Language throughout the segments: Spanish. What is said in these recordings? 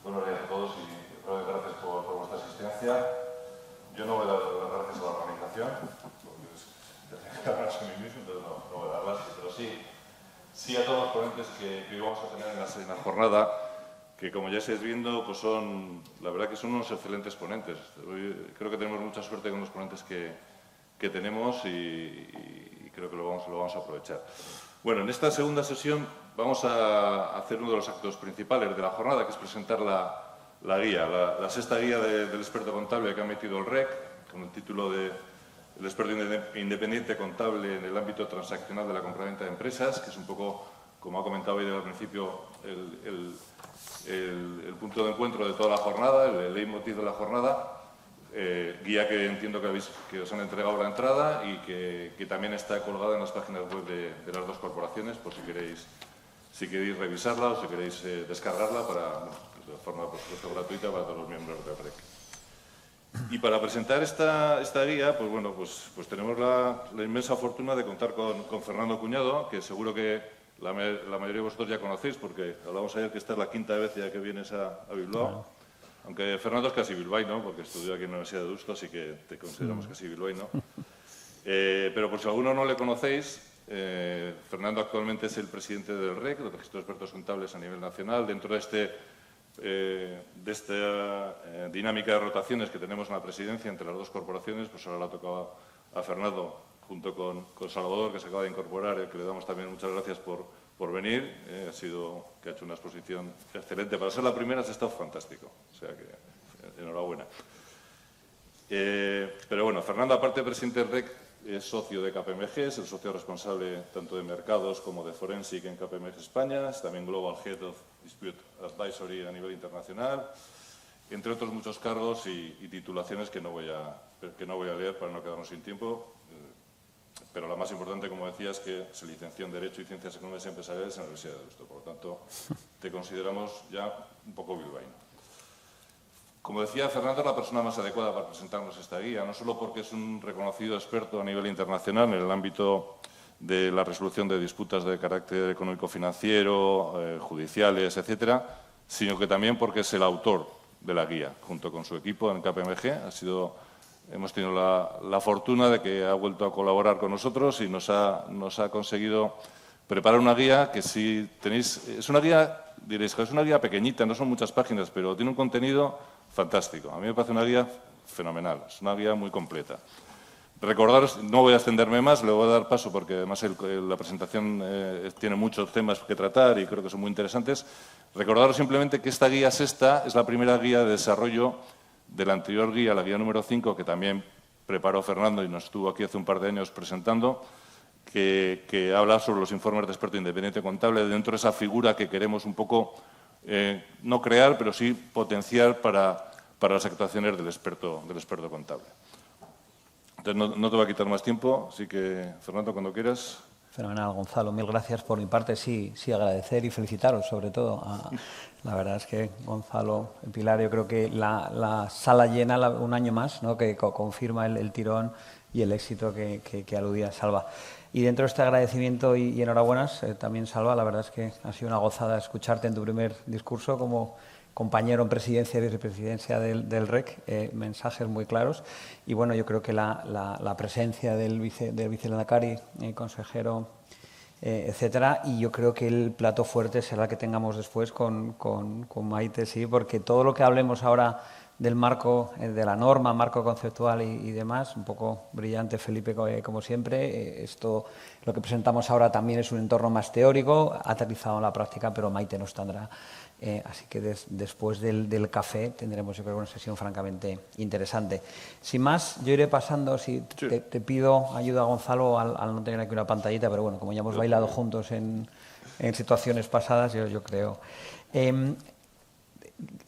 Buenos días a todos y gracias por vuestra asistencia. Yo no voy a dar las gracias a la organización, porque ya tengo que a mí mismo, entonces no voy a darlas, pero sí a todos los ponentes que hoy vamos a tener en la jornada, que como ya estáis viendo, pues la verdad que son unos excelentes ponentes. Creo que tenemos mucha suerte con los ponentes que tenemos y creo que lo vamos a aprovechar. Bueno, en esta segunda sesión vamos a hacer uno de los actos principales de la jornada, que es presentar la guía, la sexta guía del experto contable que ha emitido el REC, con el título de El experto independiente contable en el ámbito transaccional de la compraventa de empresas, que es un poco, como ha comentado hoy al principio, el punto de encuentro de toda la jornada, el leitmotiv de la jornada. Guía que entiendo que os han entregado la entrada y que también está colgada en las páginas web de las dos corporaciones, por si queréis revisarla o si queréis descargarla de forma, por supuesto, gratuita para todos los miembros del REC. Y para presentar esta guía, pues tenemos la inmensa fortuna de contar con Fernando Cuñado, que seguro que la mayoría de vosotros ya conocéis, porque hablamos ayer que esta es la quinta vez ya que vienes a Bilbao. Aunque Fernando es casi bilbaíno, porque estudió aquí en la Universidad de Deusto, así que te consideramos casi bilbaíno. Pero por si alguno no le conocéis, Fernando actualmente es el presidente del REC, del Registro de Expertos Contables a nivel nacional. Dentro de esta dinámica de rotaciones que tenemos en la presidencia entre las dos corporaciones, pues ahora le ha tocado a Fernando, junto con Salvador, que se acaba de incorporar, al que le damos también muchas gracias por venir. Que ha hecho una exposición excelente. Para ser la primera has estado fantástico, o sea que enhorabuena. Pero bueno, Fernando, aparte de presidente del REC, es socio de KPMG, es el socio responsable tanto de mercados como de Forensic en KPMG España, es también Global Head of Dispute Advisory a nivel internacional, entre otros muchos cargos y titulaciones que no voy a leer para no quedarnos sin tiempo. Pero la más importante, como decía, es que se licenció en Derecho y Ciencias Económicas y Empresariales en la Universidad de Deusto. Por lo tanto, te consideramos ya un poco bilbaíno. Como decía, Fernando es la persona más adecuada para presentarnos esta guía, no solo porque es un reconocido experto a nivel internacional en el ámbito de la resolución de disputas de carácter económico-financiero, judiciales, etcétera, sino que también porque es el autor de la guía, junto con su equipo en KPMG. Hemos tenido la fortuna de que ha vuelto a colaborar con nosotros y nos ha conseguido preparar una guía que, si tenéis... Es una guía, diréis, que es una guía pequeñita, no son muchas páginas, pero tiene un contenido fantástico. A mí me parece una guía fenomenal, es una guía muy completa. Recordaros, no voy a extenderme más, le voy a dar paso porque además la presentación tiene muchos temas que tratar y creo que son muy interesantes. Recordaros simplemente que esta guía sexta es la primera guía de desarrollo de la anterior guía, la guía número 5, que también preparó Fernando y nos estuvo aquí hace un par de años presentando, que habla sobre los informes de experto independiente contable dentro de esa figura que queremos un poco no crear, pero sí potenciar para las actuaciones del experto contable. Entonces, no te voy a quitar más tiempo, así que, Fernando, cuando quieras. Fenomenal, Gonzalo. Mil gracias por mi parte. Sí, agradecer y felicitaros, sobre todo. La verdad es que, Gonzalo, Pilar, yo creo que la sala llena un año más, ¿no?, que confirma el tirón y el éxito que aludía Salva. Y dentro de este agradecimiento y enhorabuenas, también, Salva, la verdad es que ha sido una gozada escucharte en tu primer discurso como compañero en presidencia y vicepresidencia del REC, mensajes muy claros. Y bueno, yo creo que la presencia del vicelehendakari, consejero, etcétera, y yo creo que el plato fuerte será el que tengamos después con Maite, sí, porque todo lo que hablemos ahora del marco, de la norma, marco conceptual y demás, un poco brillante, Felipe, como siempre. Esto, lo que presentamos ahora también es un entorno más teórico, aterrizado en la práctica, pero Maite nos tendrá. Así que después del café tendremos, yo creo, una sesión francamente interesante. Sin más, yo iré pasando, si te pido ayuda, Gonzalo, al no tener aquí una pantallita, pero bueno, como ya hemos bailado juntos en situaciones pasadas, yo creo.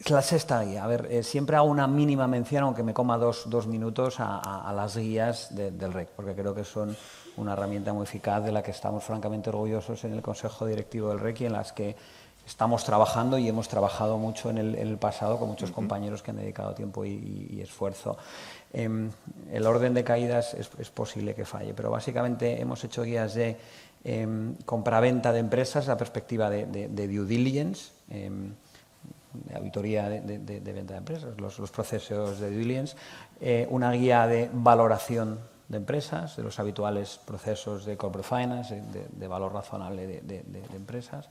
La sexta guía. A ver, siempre hago una mínima mención, aunque me coma dos minutos, a las guías del REC, porque creo que son una herramienta muy eficaz de la que estamos francamente orgullosos en el Consejo Directivo del REC y en las que estamos trabajando y hemos trabajado mucho en el pasado con muchos compañeros que han dedicado tiempo y esfuerzo. El orden de caídas es posible que falle, pero básicamente hemos hecho guías de compraventa de empresas, la perspectiva de due diligence, de auditoría de venta de empresas, los procesos de due diligence, una guía de valoración de empresas, de los habituales procesos de corporate finance, de valor razonable de empresas,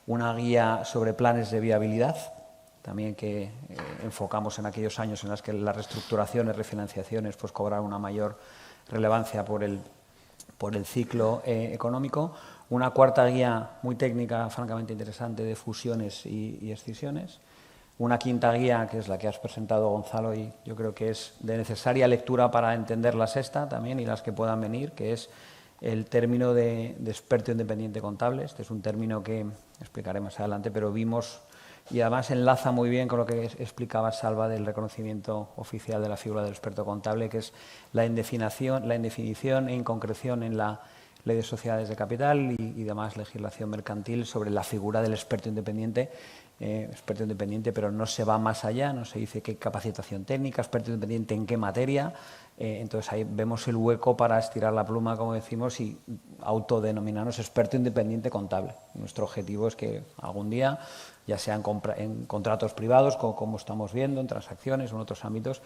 una guía sobre planes de viabilidad, también que enfocamos en aquellos años en los que las reestructuraciones, refinanciaciones, pues cobraron una mayor relevancia por el ciclo económico. Una cuarta guía muy técnica, francamente interesante, de fusiones y escisiones. Una quinta guía, que es la que has presentado, Gonzalo, y yo creo que es de necesaria lectura para entender la sexta también y las que puedan venir, que es el término de experto independiente contable. Este es un término que explicaré más adelante, pero vimos, y además enlaza muy bien con lo que explicaba Salva del reconocimiento oficial de la figura del experto contable, que es la indefinición e inconcreción en la Ley de Sociedades de Capital y demás legislación mercantil sobre la figura del experto independiente, pero no se va más allá, no se dice qué capacitación técnica, experto independiente en qué materia. Entonces ahí vemos el hueco para estirar la pluma, como decimos, y autodenominarnos experto independiente contable. Nuestro objetivo es que algún día, ya sea en contratos privados, como estamos viendo, en transacciones o en otros ámbitos,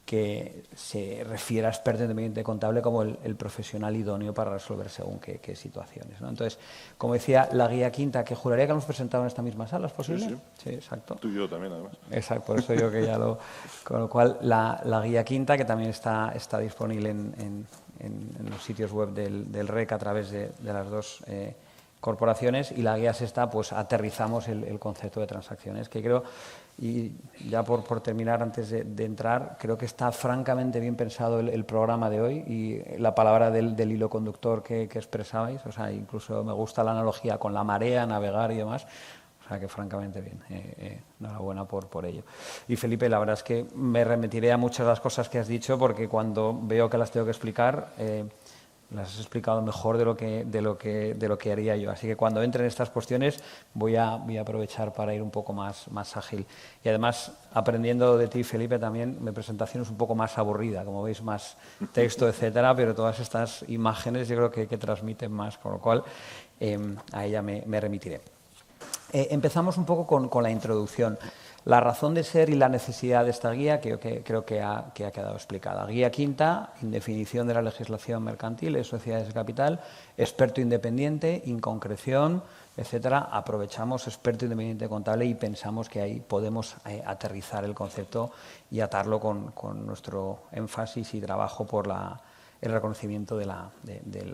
que se refiera a experto independiente contable como el profesional idóneo para resolver según qué situaciones, ¿no? Entonces, como decía, la guía quinta, que juraría que hemos presentado en esta misma sala, ¿es posible? Sí, sí. Sí, exacto. Tú y yo también, además. Exacto, por eso yo que ya lo... Con lo cual, la guía quinta, que también está disponible en los sitios web del REC a través de las dos corporaciones, y la guía sexta, pues aterrizamos el concepto de transacciones, que creo, y ya por terminar, antes de entrar, creo que está francamente bien pensado el programa de hoy y la palabra del hilo conductor que expresabais. O sea, incluso me gusta la analogía con la marea, navegar y demás. O sea, que francamente bien. Enhorabuena por ello. Y Felipe, la verdad es que me remitiré a muchas de las cosas que has dicho, porque cuando veo que las tengo que explicar, las has explicado mejor de lo que haría yo. Así que cuando entre en estas cuestiones voy a aprovechar para ir un poco más ágil. Y además, aprendiendo de ti, Felipe, también mi presentación es un poco más aburrida, como veis, más texto, etcétera, pero todas estas imágenes yo creo que transmiten más, con lo cual a ella me remitiré. Empezamos un poco con la introducción. La razón de ser y la necesidad de esta guía creo que ha quedado explicada. Guía quinta, indefinición de la legislación mercantil de sociedades de capital, experto independiente, inconcreción, etcétera. Aprovechamos experto independiente contable y pensamos que ahí podemos aterrizar el concepto y atarlo con nuestro énfasis y trabajo por el reconocimiento de la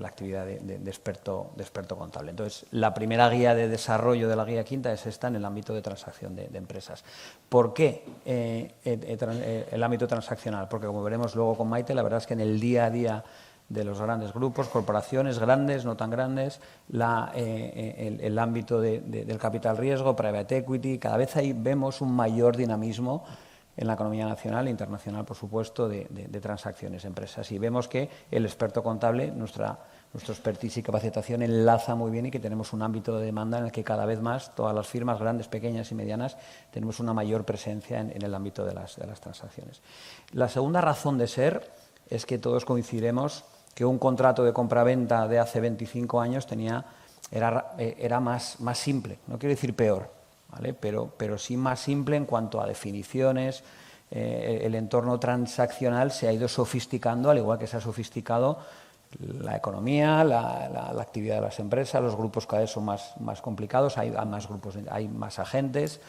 actividad de experto contable. Entonces, la primera guía de desarrollo de la guía quinta es esta en el ámbito de transacción de empresas. ¿Por qué el ámbito transaccional? Porque, como veremos luego con Maite, la verdad es que en el día a día de los grandes grupos, corporaciones grandes, no tan grandes, el ámbito del capital riesgo, private equity, cada vez ahí vemos un mayor dinamismo en la economía nacional e internacional, por supuesto, de transacciones de empresas. Y vemos que el experto contable, nuestro expertise y capacitación enlaza muy bien y que tenemos un ámbito de demanda en el que cada vez más todas las firmas, grandes, pequeñas y medianas, tenemos una mayor presencia en el ámbito de las transacciones. La segunda razón de ser es que todos coincidiremos que un contrato de compraventa de hace 25 años era más simple, no quiero decir peor, ¿vale? Pero sí más simple en cuanto a definiciones. El entorno transaccional se ha ido sofisticando, al igual que se ha sofisticado la economía, la actividad de las empresas. Los grupos cada vez son más complicados, hay más grupos, hay más agentes,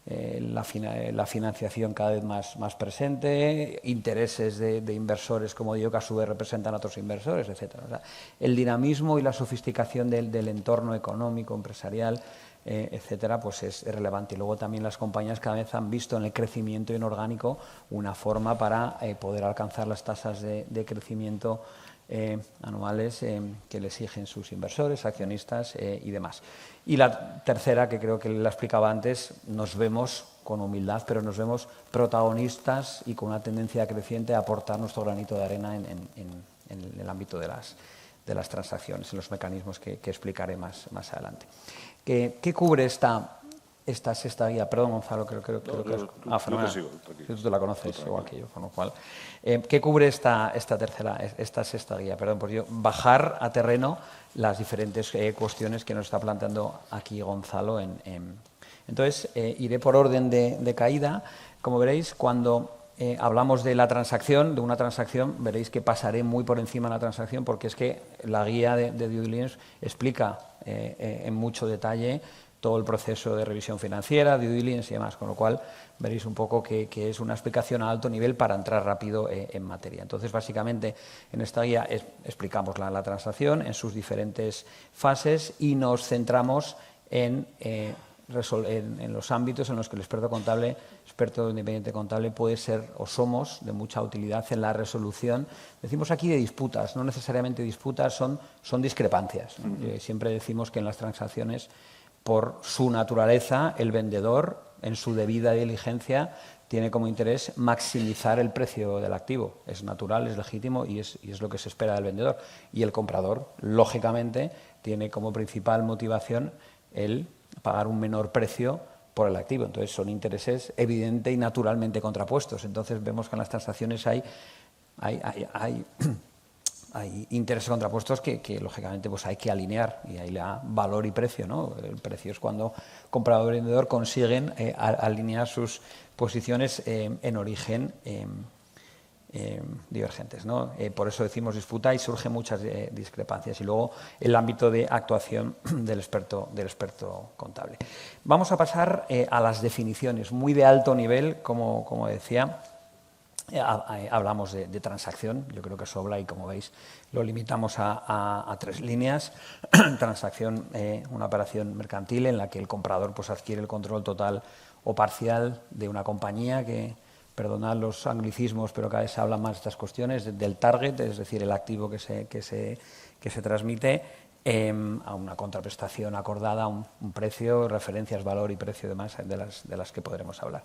la financiación cada vez más presente, intereses de inversores, como digo, que a su vez representan a otros inversores, etcétera. O sea, el dinamismo y la sofisticación del entorno económico, empresarial, etcétera, pues es relevante. Y luego también las compañías cada vez han visto en el crecimiento inorgánico una forma para poder alcanzar las tasas de crecimiento anuales que le exigen sus inversores, accionistas y demás. Y la tercera, que creo que la explicaba antes, nos vemos con humildad, pero nos vemos protagonistas y con una tendencia creciente a aportar nuestro granito de arena en el ámbito de las transacciones, en los mecanismos que explicaré más adelante. ¿Qué cubre esta sexta guía? Perdón, Gonzalo, creo que... Yo te sigo, tú te la conoces igual que yo, con lo cual... ¿Qué cubre esta sexta guía? Perdón, pues yo bajar a terreno las diferentes cuestiones que nos está planteando aquí Gonzalo en Entonces, iré por orden de caída. Como veréis, cuando hablamos de la transacción, de una transacción, veréis que pasaré muy por encima de la transacción porque es que la guía de due diligence explica en mucho detalle todo el proceso de revisión financiera, due diligence y demás, con lo cual veréis un poco que es una explicación a alto nivel para entrar rápido en materia. Entonces, básicamente, en esta guía explicamos la transacción en sus diferentes fases y nos centramos en los ámbitos en los que el experto independiente contable puede ser o somos de mucha utilidad en la resolución. Decimos aquí de disputas, no necesariamente disputas, son discrepancias. Siempre decimos que en las transacciones, por su naturaleza, el vendedor, en su debida diligencia, tiene como interés maximizar el precio del activo. Es natural, es legítimo y es lo que se espera del vendedor. Y el comprador, lógicamente, tiene como principal motivación el pagar un menor precio por el activo. Entonces, son intereses evidente y naturalmente contrapuestos. Entonces, vemos que en las transacciones hay intereses contrapuestos que lógicamente, pues hay que alinear, y ahí le da valor y precio, ¿no? El precio es cuando comprador y vendedor consiguen alinear sus posiciones en origen divergentes, ¿no? Por eso decimos disputa y surgen muchas discrepancias. Y luego el ámbito de actuación del experto contable. Vamos a pasar a las definiciones, muy de alto nivel, como decía. Hablamos de transacción, yo creo que sobra y, como veis, lo limitamos a 3 líneas. Transacción, una operación mercantil en la que el comprador pues adquiere el control total o parcial de una compañía que, perdonad los anglicismos, pero cada vez se habla más de estas cuestiones, del target, es decir, el activo que se transmite, a una contraprestación acordada, un precio, referencias, valor y precio demás de las que podremos hablar.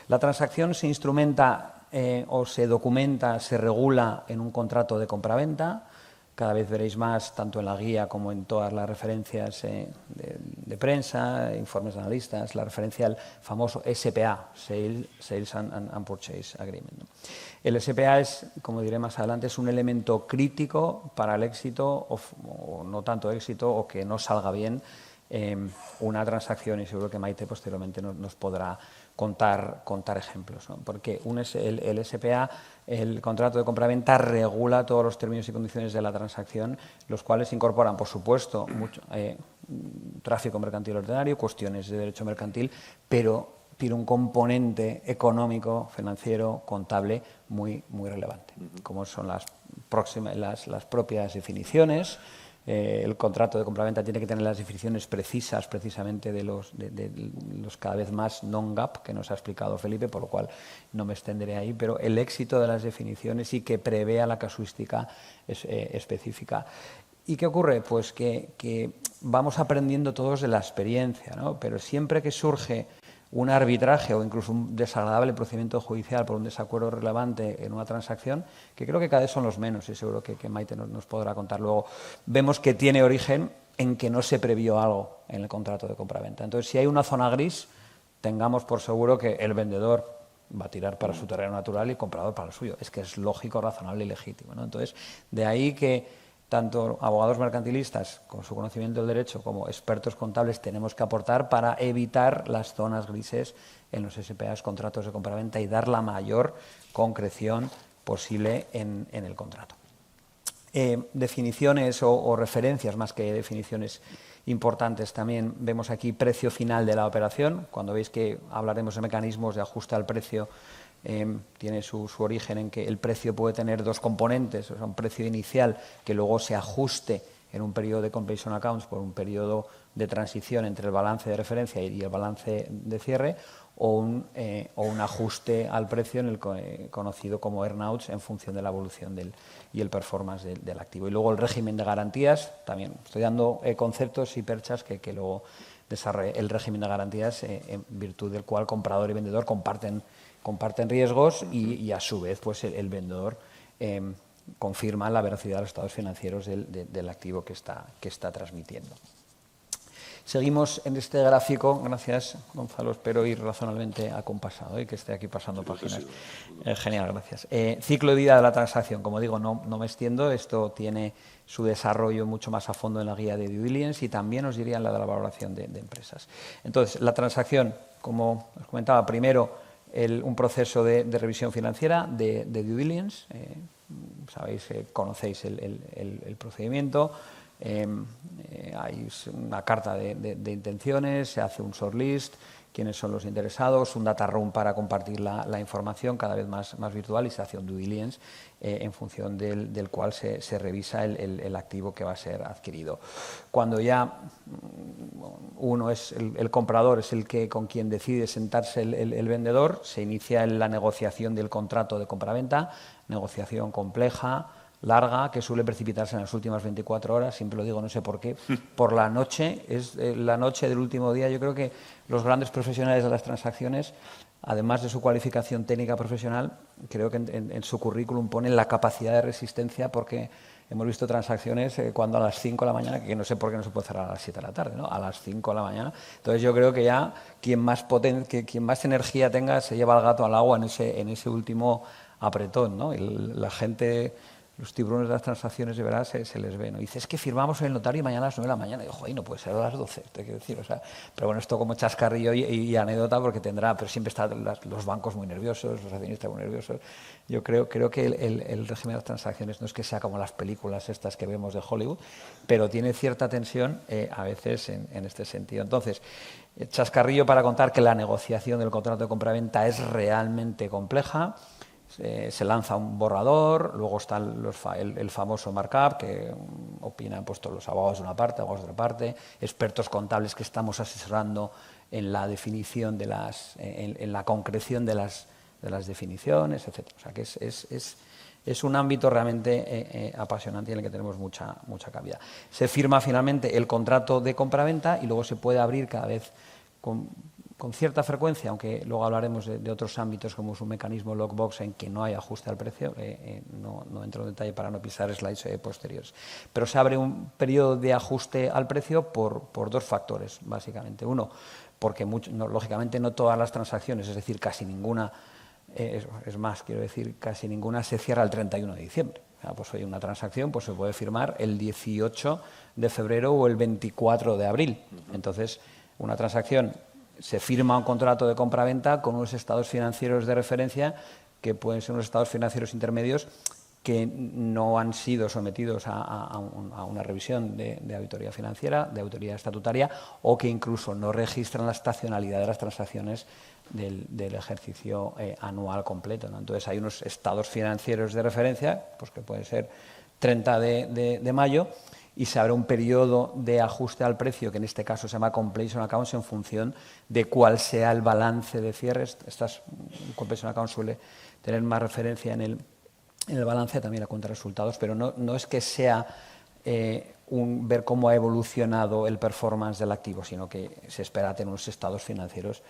La transacción se instrumenta o se documenta, se regula en un contrato de compraventa. Cada vez veréis más, tanto en la guía como en todas las referencias de prensa, informes de analistas, la referencia al famoso SPA, Sales and Purchase Agreement. El SPA es, como diré más adelante, es un elemento crítico para el éxito o no tanto éxito o que no salga bien una transacción, y seguro que Maite posteriormente nos podrá contar ejemplos, ¿no? Porque el SPA, el contrato de compraventa, regula todos los términos y condiciones de la transacción, los cuales incorporan, por supuesto, mucho tráfico mercantil ordinario, cuestiones de derecho mercantil, pero tiene un componente económico, financiero, contable muy relevante, como son las propias definiciones. El contrato de compraventa tiene que tener las definiciones precisas, precisamente de los cada vez más non-GAP, que nos ha explicado Felipe, por lo cual no me extenderé ahí, pero el éxito de las definiciones y que prevea la casuística específica. ¿Y qué ocurre? Pues que vamos aprendiendo todos de la experiencia, ¿no? Pero siempre que surge un arbitraje o incluso un desagradable procedimiento judicial por un desacuerdo relevante en una transacción, que creo que cada vez son los menos, y seguro que Maite nos podrá contar luego, vemos que tiene origen en que no se previó algo en el contrato de compraventa. Entonces, si hay una zona gris, tengamos por seguro que el vendedor va a tirar para su terreno natural y el comprador para el suyo. Es que es lógico, razonable y legítimo, ¿no? Entonces, de ahí que tanto abogados mercantilistas, con su conocimiento del derecho, como expertos contables, tenemos que aportar para evitar las zonas grises en los SPAs, contratos de compraventa, y dar la mayor concreción posible en el contrato. Definiciones o referencias, más que definiciones importantes, también vemos aquí precio final de la operación. Cuando veis que hablaremos de mecanismos de ajuste al precio, tiene su origen en que el precio puede tener 2 componentes, o sea, un precio inicial que luego se ajuste en un periodo de completion accounts por un periodo de transición entre el balance de referencia y el balance de cierre, o un ajuste al precio en el conocido como earnouts en función de la evolución y el performance del activo. Y luego el régimen de garantías, también estoy dando conceptos y perchas que luego desarrolle. El régimen de garantías, en virtud del cual comprador y vendedor comparten riesgos y a su vez pues el vendedor confirma la veracidad de los estados financieros del activo que está transmitiendo. Seguimos en este gráfico, gracias Gonzalo, espero ir razonablemente acompasado y que esté aquí pasando páginas. Genial, gracias. Ciclo de vida de la transacción, como digo, no me extiendo, esto tiene su desarrollo mucho más a fondo en la guía de due diligence y también os diría en la de la valoración de empresas. Entonces, la transacción, como os comentaba, primero un proceso de revisión financiera de due diligence, sabéis, conocéis el procedimiento. Hay una carta de intenciones, se hace un shortlist, quiénes son los interesados, un data room para compartir la información cada vez más virtual y se hace un due diligence en función del cual se revisa el activo que va a ser adquirido. Cuando ya uno es el comprador, es el que con quien decide sentarse el vendedor, se inicia la negociación del contrato de compraventa, negociación compleja, larga, que suele precipitarse en las últimas 24 horas, siempre lo digo, no sé por qué, por la noche, es la noche del último día. Yo creo que los grandes profesionales de las transacciones, además de su cualificación técnica profesional, creo que en su currículum ponen la capacidad de resistencia, porque hemos visto transacciones cuando a las 5 de la mañana, que no sé por qué no se puede cerrar a las 7 de la tarde, ¿no? A las 5 de la mañana. Entonces yo creo que ya quien más energía tenga se lleva el gato al agua en ese último apretón, ¿no? La gente... Los tiburones de las transacciones, de verdad, se les ve, ¿no? Y dice, es que firmamos en el notario y mañana a las 9 de la mañana. Y digo, joder, no puede ser a las 12, te quiero decir. O sea, pero bueno, esto como chascarrillo y anécdota, porque pero siempre están los bancos muy nerviosos, los accionistas muy nerviosos. Yo creo que el régimen de las transacciones no es que sea como las películas estas que vemos de Hollywood, pero tiene cierta tensión a veces en este sentido. Entonces, chascarrillo para contar que la negociación del contrato de compraventa es realmente compleja. Se lanza un borrador, luego está el famoso markup, que opinan pues, todos los abogados de una parte, abogados de otra parte, expertos contables que estamos asesorando en la definición en la concreción de las definiciones, etc. O sea que es un ámbito realmente apasionante y en el que tenemos mucha cabida. Se firma finalmente el contrato de compraventa y luego se puede abrir cada vez con cierta frecuencia, aunque luego hablaremos de otros ámbitos como es un mecanismo lockbox en que no hay ajuste al precio, no entro en detalle para no pisar slides posteriores. Pero se abre un periodo de ajuste al precio por dos factores, básicamente. Uno, porque lógicamente no todas las transacciones, es decir, casi ninguna, es más, quiero decir, casi ninguna se cierra el 31 de diciembre. O sea, pues hoy una transacción pues se puede firmar el 18 de febrero o el 24 de abril. Entonces, una transacción... Se firma un contrato de compraventa con unos estados financieros de referencia que pueden ser unos estados financieros intermedios que no han sido sometidos a una revisión de auditoría financiera, de auditoría estatutaria, o que incluso no registran la estacionalidad de las transacciones del ejercicio anual completo, ¿no? Entonces hay unos estados financieros de referencia, pues que pueden ser 30 de mayo, y se abre un periodo de ajuste al precio, que en este caso se llama completion accounts, en función de cuál sea el balance de cierre. Estas completion accounts suele tener más referencia en el balance, también la cuenta de resultados, pero no es que sea ver cómo ha evolucionado el performance del activo, sino que se espera tener unos estados financieros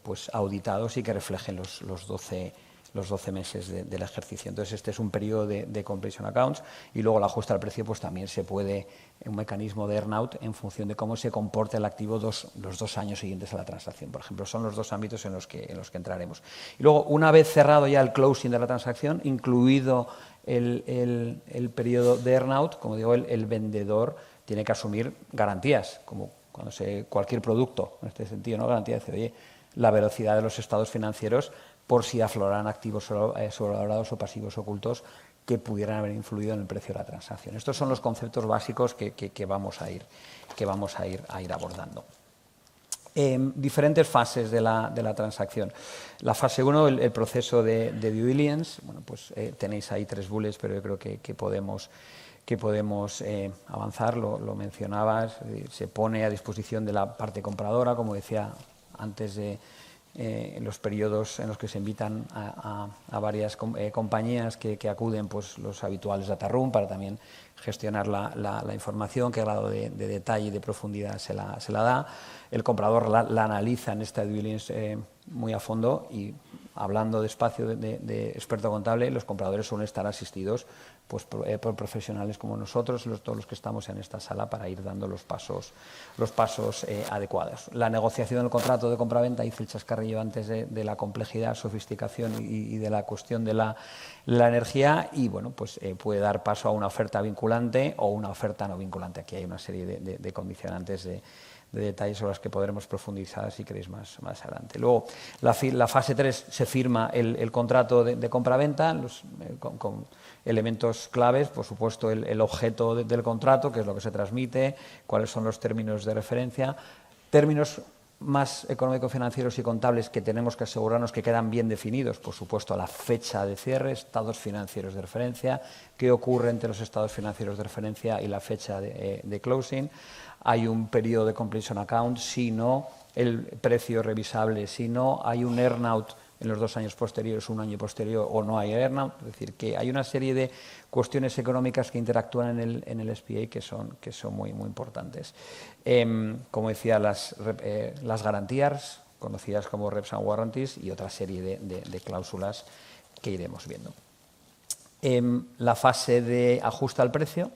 pues auditados y que reflejen los 12 meses del ejercicio. Entonces, este es un periodo de completion accounts y luego el ajuste al precio pues también se puede, un mecanismo de earn-out en función de cómo se comporte el activo los 2 años siguientes a la transacción. Por ejemplo, son los 2 ámbitos en los que entraremos. Y luego, una vez cerrado ya el closing de la transacción, incluido el periodo de earn-out, como digo, el vendedor tiene que asumir garantías, como cuando cualquier producto, en este sentido, ¿no? Garantía de oye, la velocidad de los estados financieros por si afloran activos sobrevalorados o pasivos ocultos que pudieran haber influido en el precio de la transacción. Estos son los conceptos básicos que vamos a ir abordando. Diferentes fases de la transacción. La fase 1, el proceso de due diligence. Bueno, pues tenéis ahí 3 bullets, pero yo creo que podemos avanzar. Lo mencionabas, se pone a disposición de la parte compradora, como decía antes, en los periodos en los que se invitan a varias compañías que acuden, pues los habituales data room para también gestionar la información, qué grado de detalle y de profundidad se la da. El comprador la analiza en esta due diligence muy a fondo y, hablando despacio de experto contable, los compradores suelen estar asistidos pues, por profesionales como nosotros, todos los que estamos en esta sala, para ir dando los pasos adecuados. La negociación del contrato de compraventa, hice el chascarrillo antes de la complejidad, sofisticación y de la cuestión de la energía, y bueno, pues puede dar paso a una oferta vinculante o una oferta no vinculante. Aquí hay una serie de condicionantes de detalles sobre los que podremos profundizar si queréis más adelante. Luego, la fase 3 se firma el contrato de compraventa con elementos claves, por supuesto el objeto del contrato, que es lo que se transmite, cuáles son los términos de referencia, términos más económico-financieros y contables que tenemos que asegurarnos que quedan bien definidos, por supuesto la fecha de cierre, estados financieros de referencia, qué ocurre entre los estados financieros de referencia y la fecha de closing. Hay un periodo de completion account, si no, el precio revisable, si no, hay un earn-out en los 2 años posteriores, 1 año posterior, o no hay earn-out. Es decir, que hay una serie de cuestiones económicas que interactúan en el SPA que son muy importantes. Como decía, las garantías, conocidas como reps and warranties, y otra serie de cláusulas que iremos viendo. La fase de ajuste al precio,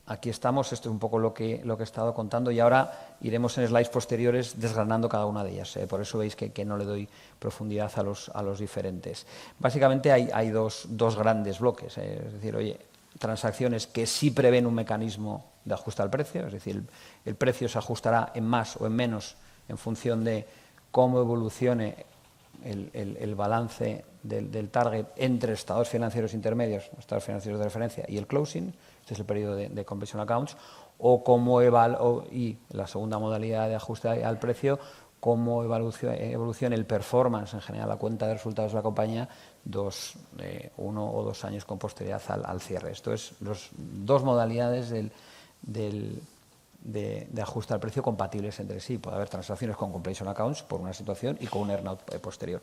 aquí estamos, esto es un poco lo que he estado contando, y ahora iremos en slides posteriores desgranando cada una de ellas. Por eso veis que no le doy profundidad a los diferentes. Básicamente hay dos grandes bloques, es decir, transacciones que sí prevén un mecanismo de ajuste al precio, es decir, el precio se ajustará en más o en menos en función de cómo evolucione el balance del target entre estados financieros intermedios, estados financieros de referencia y el closing. Este es el periodo de completion accounts, y la segunda modalidad de ajuste al precio, cómo evoluciona el performance en general, la cuenta de resultados de la compañía, 1 o 2 años con posterioridad al cierre. Esto es las 2 modalidades de ajuste al precio compatibles entre sí. Puede haber transacciones con completion accounts por una situación y con un earn-out posterior.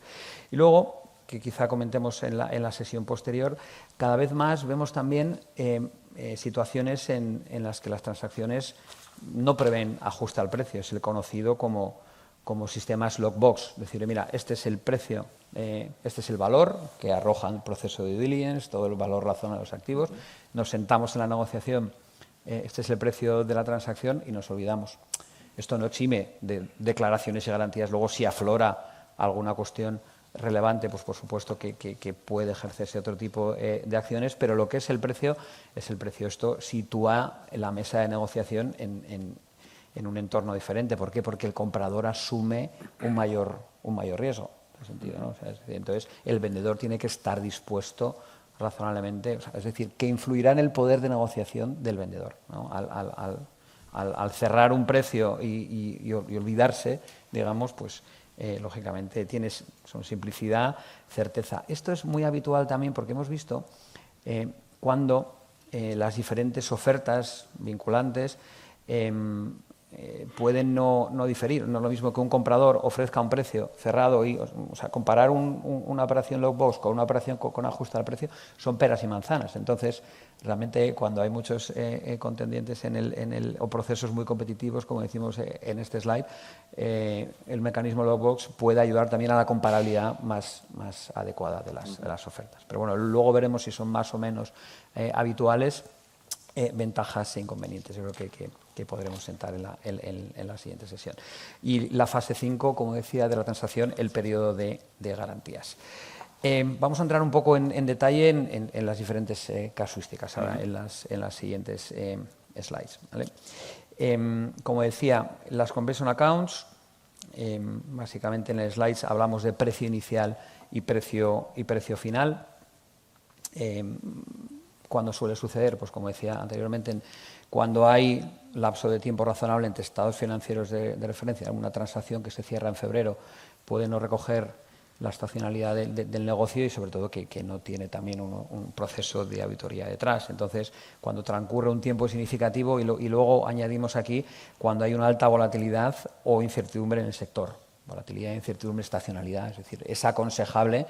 Y luego, que quizá comentemos en la sesión posterior, cada vez más vemos también situaciones en las que las transacciones no prevén ajuste al precio. Es el conocido como sistemas lockbox. Es decir, mira, este es el precio, este es el valor que arroja el proceso de due diligence, todo el valor razonable de los activos. Nos sentamos en la negociación, este es el precio de la transacción, y nos olvidamos. Esto no exime de declaraciones y garantías. Luego, si aflora alguna cuestión relevante, pues por supuesto que puede ejercerse otro tipo de acciones, pero lo que es el precio es el precio. Esto sitúa la mesa de negociación en un entorno diferente. ¿Por qué? Porque el comprador asume un mayor riesgo. En ese sentido, ¿no? O sea, entonces, el vendedor tiene que estar dispuesto razonablemente, es decir, que influirá en el poder de negociación del vendedor, ¿no? Al cerrar un precio y olvidarse, digamos, pues lógicamente son simplicidad, certeza. Esto es muy habitual también porque hemos visto cuando las diferentes ofertas vinculantes pueden no diferir. No es lo mismo que un comprador ofrezca un precio cerrado o sea, comparar una operación lockbox con una operación con ajuste al precio son peras y manzanas. Entonces, realmente cuando hay muchos contendientes o procesos muy competitivos, como decimos en este slide, el mecanismo lockbox puede ayudar también a la comparabilidad más adecuada de las ofertas. Pero bueno, luego veremos si son más o menos habituales, ventajas e inconvenientes. Yo creo que podremos sentar en la siguiente sesión. Y la fase 5, como decía, de la transacción, el periodo de garantías. Vamos a entrar un poco en detalle en las diferentes casuísticas ahora en las siguientes slides, ¿vale? Como decía, las conversion accounts, básicamente en el slides hablamos de precio inicial y precio final. ¿Cuándo suele suceder? Pues como decía anteriormente, cuando hay lapso de tiempo razonable entre estados financieros de referencia, alguna transacción que se cierra en febrero puede no recoger la estacionalidad del negocio y sobre todo que no tiene también un proceso de auditoría detrás. Entonces, cuando transcurre un tiempo significativo y luego añadimos aquí cuando hay una alta volatilidad o incertidumbre en el sector. Volatilidad, incertidumbre, estacionalidad. Es decir, es aconsejable,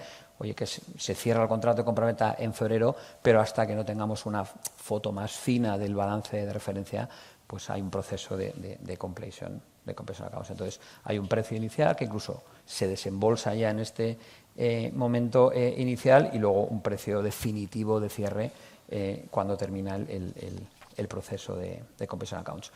que se cierra el contrato de compraventa en febrero, pero hasta que no tengamos una foto más fina del balance de referencia, pues hay un proceso de completion accounts. Entonces, hay un precio inicial que incluso se desembolsa ya en este momento inicial y luego un precio definitivo de cierre cuando termina el proceso de completion accounts.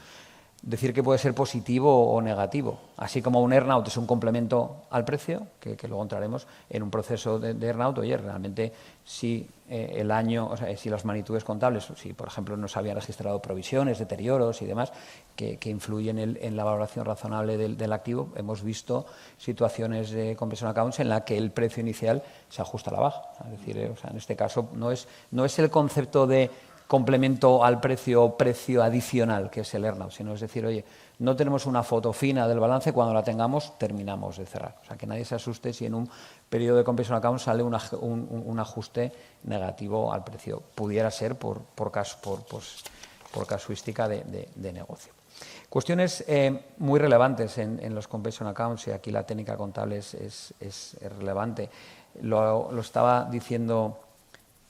Decir que puede ser positivo o negativo, así como un earnout es un complemento al precio, que luego entraremos en un proceso de earnout. Oye, realmente si el año, o sea, si las magnitudes contables, si por ejemplo no se habían registrado provisiones, deterioros y demás que influyen en la valoración razonable del activo, hemos visto situaciones de completion accounts en la que el precio inicial se ajusta a la baja. Es decir, o sea, en este caso no es el concepto de complemento al precio o precio adicional, que es el earnout, sino es decir, oye, no tenemos una foto fina del balance, cuando la tengamos terminamos de cerrar. O sea, que nadie se asuste si en un periodo de completion account sale un ajuste negativo al precio. Pudiera ser por casuística de negocio. Cuestiones muy relevantes en los completion accounts, y aquí la técnica contable es relevante. Lo estaba diciendo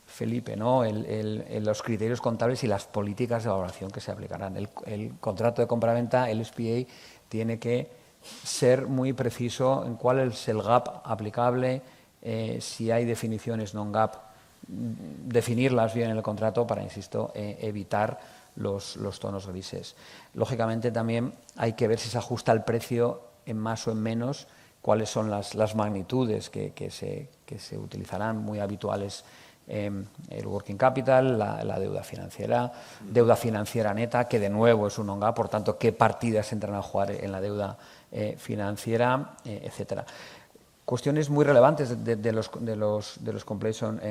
Felipe, ¿no? Los criterios contables y las políticas de valoración que se aplicarán. El contrato de compraventa, el SPA, tiene que ser muy preciso en cuál es el gap aplicable, si hay definiciones non-gap, definirlas bien en el contrato para, insisto, evitar los tonos grises. Lógicamente también hay que ver si se ajusta el precio en más o en menos, cuáles son las magnitudes que se utilizarán, muy habituales. El working capital, la deuda financiera neta, que de nuevo es un non-gap, por tanto, qué partidas entran a jugar en la deuda financiera, etcétera. Cuestiones muy relevantes de los completion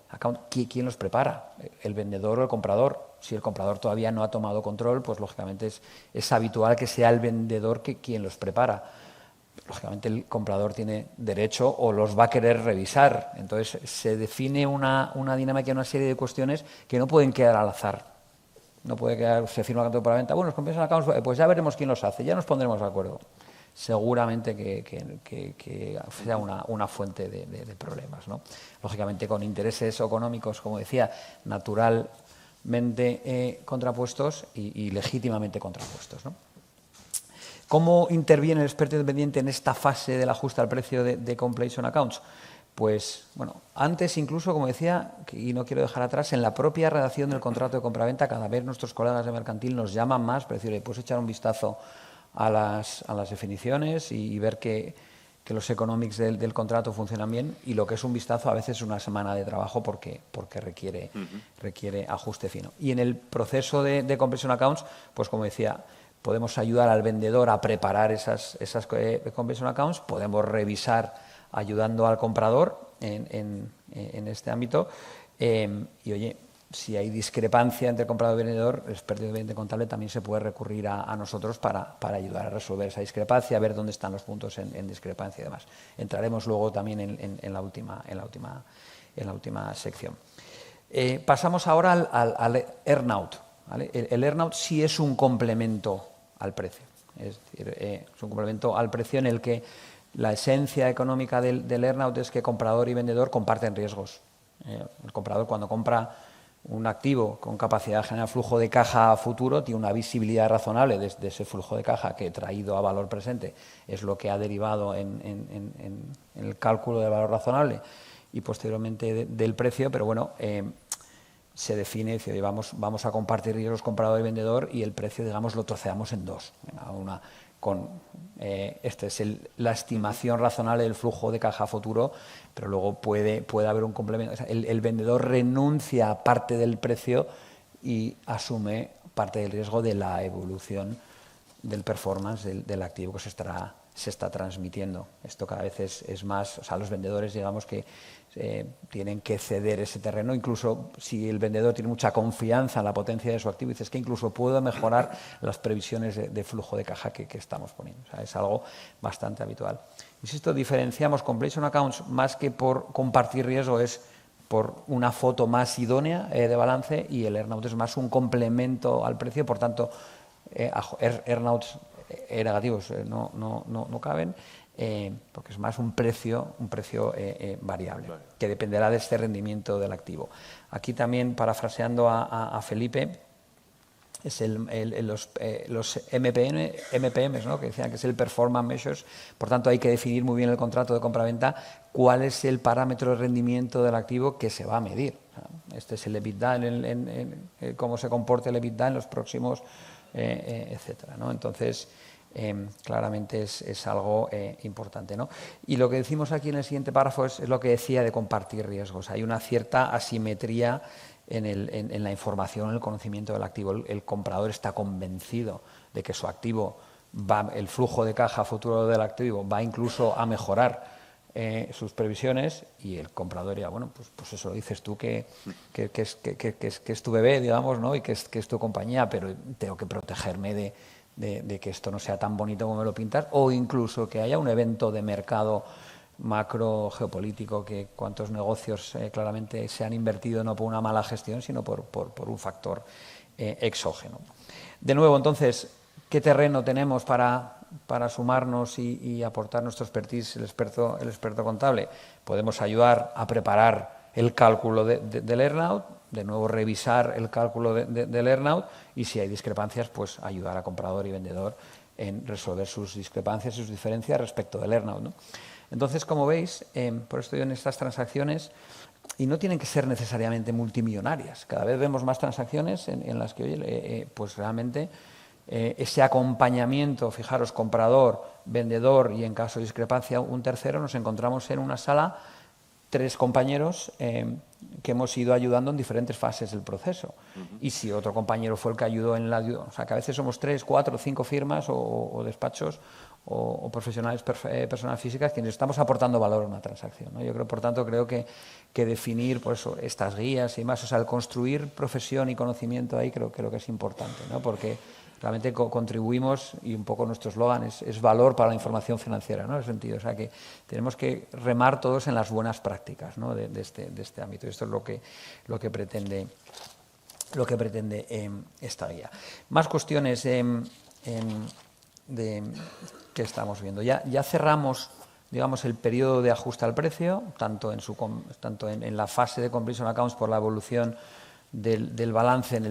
account. ¿Quién los prepara? ¿El vendedor o el comprador? Si el comprador todavía no ha tomado control, pues lógicamente es habitual que sea el vendedor quien los prepara. Lógicamente el comprador tiene derecho o los va a querer revisar. Entonces se define una dinámica y una serie de cuestiones que no pueden quedar al azar. No puede quedar, se firma el contrato para venta, bueno, los completion accounts, pues ya veremos quién los hace, ya nos pondremos de acuerdo. Seguramente que sea una fuente de problemas, ¿no? Lógicamente con intereses económicos, como decía, naturalmente contrapuestos y legítimamente contrapuestos, ¿no? ¿Cómo interviene el experto independiente en esta fase del ajuste al precio de completion accounts? Pues, bueno, antes incluso, como decía, y no quiero dejar atrás, en la propia redacción del contrato de compraventa, cada vez nuestros colegas de mercantil nos llaman más, pero decir, puedes echar un vistazo a las definiciones y ver que los economics del contrato funcionan bien, y lo que es un vistazo a veces es una semana de trabajo porque requiere ajuste fino. Y en el proceso de completion accounts, pues como decía, podemos ayudar al vendedor a preparar esas completion accounts, podemos revisar ayudando al comprador en este ámbito, y oye, si hay discrepancia entre comprador y vendedor, el experto independiente contable también se puede recurrir a nosotros para ayudar a resolver esa discrepancia, a ver dónde están los puntos en discrepancia y demás. Entraremos luego también en la última sección. Pasamos ahora al earnout, ¿vale? El earnout sí es un complemento al precio, es decir, es un complemento al precio en el que la esencia económica del earnout es que comprador y vendedor comparten riesgos. El comprador, cuando compra un activo con capacidad de generar flujo de caja a futuro, tiene una visibilidad razonable de ese flujo de caja que, traído a valor presente, es lo que ha derivado en el cálculo de valor razonable y posteriormente del precio, pero bueno, se define, dice, oye, vamos a compartir riesgos comprador y vendedor, y el precio, digamos, lo troceamos en dos. Esta es la estimación razonable del flujo de caja futuro, pero luego puede haber un complemento. O sea, el vendedor renuncia a parte del precio y asume parte del riesgo de la evolución del performance del activo que se está transmitiendo. Esto cada vez es más, o sea, los vendedores, digamos, que tienen que ceder ese terreno, incluso si el vendedor tiene mucha confianza en la potencia de su activo, dices que incluso puedo mejorar las previsiones de flujo de caja que estamos poniendo. O sea, es algo bastante habitual. Insisto, diferenciamos completion accounts más que por compartir riesgo, es por una foto más idónea de balance, y el earnout es más un complemento al precio, por tanto, earnouts negativos no caben, porque es más un precio variable, que dependerá de este rendimiento del activo. Aquí también, parafraseando a Felipe, los MPMs, ¿no? Que decían que es el Performance Measures. Por tanto, hay que definir muy bien el contrato de compraventa cuál es el parámetro de rendimiento del activo que se va a medir. Este es el EBITDA, cómo se comporta el EBITDA en los próximos, etcétera, ¿no? Entonces, claramente es algo importante, ¿no? Y lo que decimos aquí en el siguiente párrafo es lo que decía de compartir riesgos. Hay una cierta asimetría en la información, en el conocimiento del activo. El comprador está convencido de que su activo el flujo de caja futuro del activo va incluso a mejorar sus previsiones, y el comprador dirá, bueno, pues eso lo dices tú que es tu bebé, digamos, ¿no? Y que es tu compañía, pero tengo que protegerme de que esto no sea tan bonito como me lo pintas, o incluso que haya un evento de mercado macro geopolítico, que cuántos negocios claramente se han invertido no por una mala gestión, sino por un factor exógeno. De nuevo, entonces, ¿qué terreno tenemos para sumarnos y aportar nuestro expertise, el experto contable? Podemos ayudar a preparar el cálculo del earnout, de nuevo revisar el cálculo del earnout, y si hay discrepancias, pues ayudar a comprador y vendedor en resolver sus discrepancias y sus diferencias respecto del earnout, ¿no? Entonces, como veis, por esto yo en estas transacciones, y no tienen que ser necesariamente multimillonarias, cada vez vemos más transacciones en las que, oye, pues realmente ese acompañamiento, fijaros, comprador, vendedor y en caso de discrepancia un tercero, nos encontramos en una sala 3 compañeros que hemos ido ayudando en diferentes fases del proceso. Y si otro compañero fue el que ayudó o sea, que a veces somos 3, 4, 5 firmas o despachos o profesionales, personas físicas, quienes estamos aportando valor a una transacción, ¿no? Yo creo, por tanto, que definir, por eso, estas guías y más, o sea, el construir profesión y conocimiento ahí creo que es importante, ¿no? Porque realmente contribuimos, y un poco nuestro eslogan es valor para la información financiera, ¿no? En ese sentido, o sea, que tenemos que remar todos en las buenas prácticas, ¿no? de este ámbito. Y esto es lo que pretende esta guía. Más cuestiones que estamos viendo. Ya cerramos, digamos, el periodo de ajuste al precio, tanto en la fase de completion accounts por la evolución del balance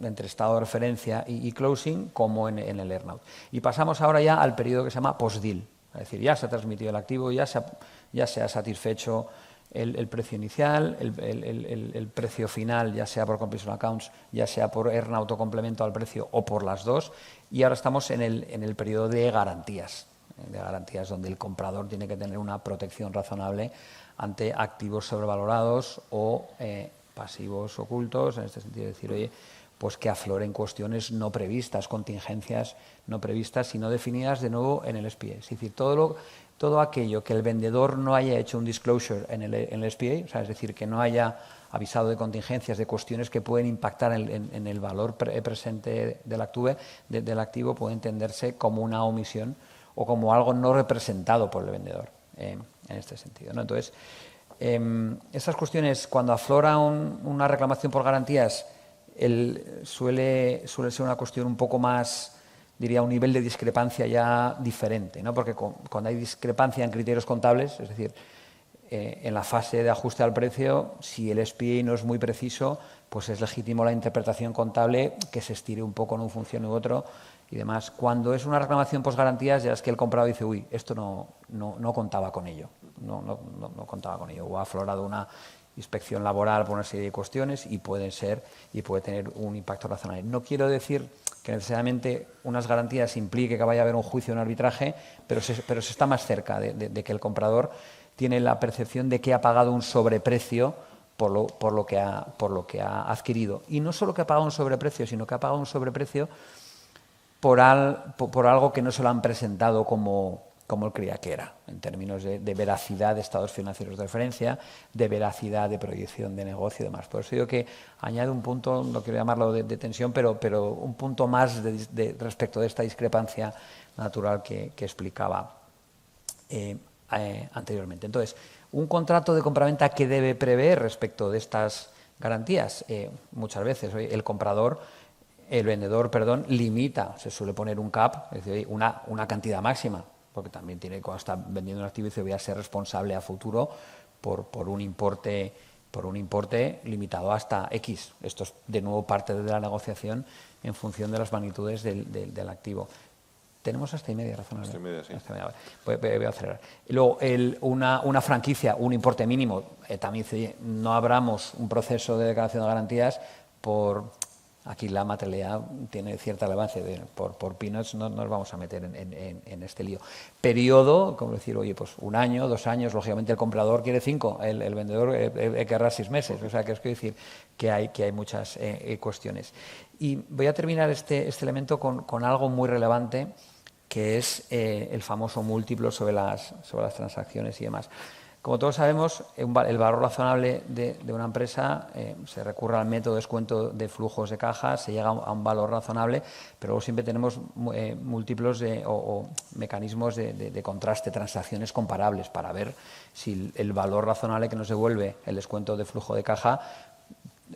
entre estado de referencia y closing, como en el earnout. Y pasamos ahora ya al periodo que se llama post-deal, es decir, ya se ha transmitido el activo, ya se ha satisfecho el precio inicial, el precio final, ya sea por completion accounts, ya sea por earnout o complemento al precio, o por las dos, y ahora estamos en el periodo de garantías, donde el comprador tiene que tener una protección razonable ante activos sobrevalorados o pasivos ocultos, en este sentido de decir, oye, pues que afloren cuestiones no previstas, contingencias no previstas y no definidas de nuevo en el SPA. Es decir, todo aquello que el vendedor no haya hecho un disclosure en el SPA, o sea, es decir, que no haya avisado de contingencias, de cuestiones que pueden impactar en el valor presente del activo, puede entenderse como una omisión o como algo no representado por el vendedor, en este sentido, ¿no? Entonces, estas cuestiones, cuando aflora una reclamación por garantías, suele ser una cuestión un poco más, diría, un nivel de discrepancia ya diferente, ¿no? Porque cuando hay discrepancia en criterios contables, es decir, en la fase de ajuste al precio, si el SPA no es muy preciso, pues es legítimo la interpretación contable que se estire un poco en un función u otro y demás. Cuando es una reclamación postgarantías, ya es que el comprador dice, uy, esto no contaba con ello, no contaba con ello, o ha aflorado una inspección laboral por una serie de cuestiones y puede tener un impacto razonable. No quiero decir que necesariamente unas garantías implique que vaya a haber un juicio o un arbitraje, pero se está más cerca de que el comprador tiene la percepción de que ha pagado un sobreprecio por lo que ha adquirido. Y no solo que ha pagado un sobreprecio, sino que ha pagado un sobreprecio por algo que no se lo han presentado como él creía que era, en términos de veracidad de estados financieros de referencia, de veracidad de proyección de negocio y demás. Por eso digo que añade un punto, no quiero llamarlo de tensión, pero un punto más respecto de esta discrepancia natural que explicaba anteriormente. Entonces, un contrato de compraventa que debe prever respecto de estas garantías, muchas veces el vendedor, limita, se suele poner un cap, es decir, una cantidad máxima, porque también cuando está vendiendo un activo, dice, voy a ser responsable a futuro por un importe por un importe limitado hasta X. Esto es, de nuevo, parte de la negociación en función de las magnitudes del activo. Tenemos hasta y media, razonable. Hasta y media, sí. Hasta y media, vale. Voy a acelerar. Y luego, una franquicia, un importe mínimo, también dice, no abramos un proceso de declaración de garantías por... Aquí la materialidad tiene cierta relevancia, por peanuts no nos vamos a meter en este lío. Periodo, como decir, oye, pues 1 año, 2 años, lógicamente el comprador quiere 5, el vendedor querrá 6 meses, o sea que os quiero decir que hay muchas cuestiones. Y voy a terminar este elemento con algo muy relevante, que es el famoso múltiplo sobre las transacciones y demás. Como todos sabemos, el valor razonable de una empresa, se recurre al método de descuento de flujos de caja, se llega a un valor razonable, pero luego siempre tenemos múltiplos o mecanismos de contraste, transacciones comparables, para ver si el valor razonable que nos devuelve el descuento de flujo de caja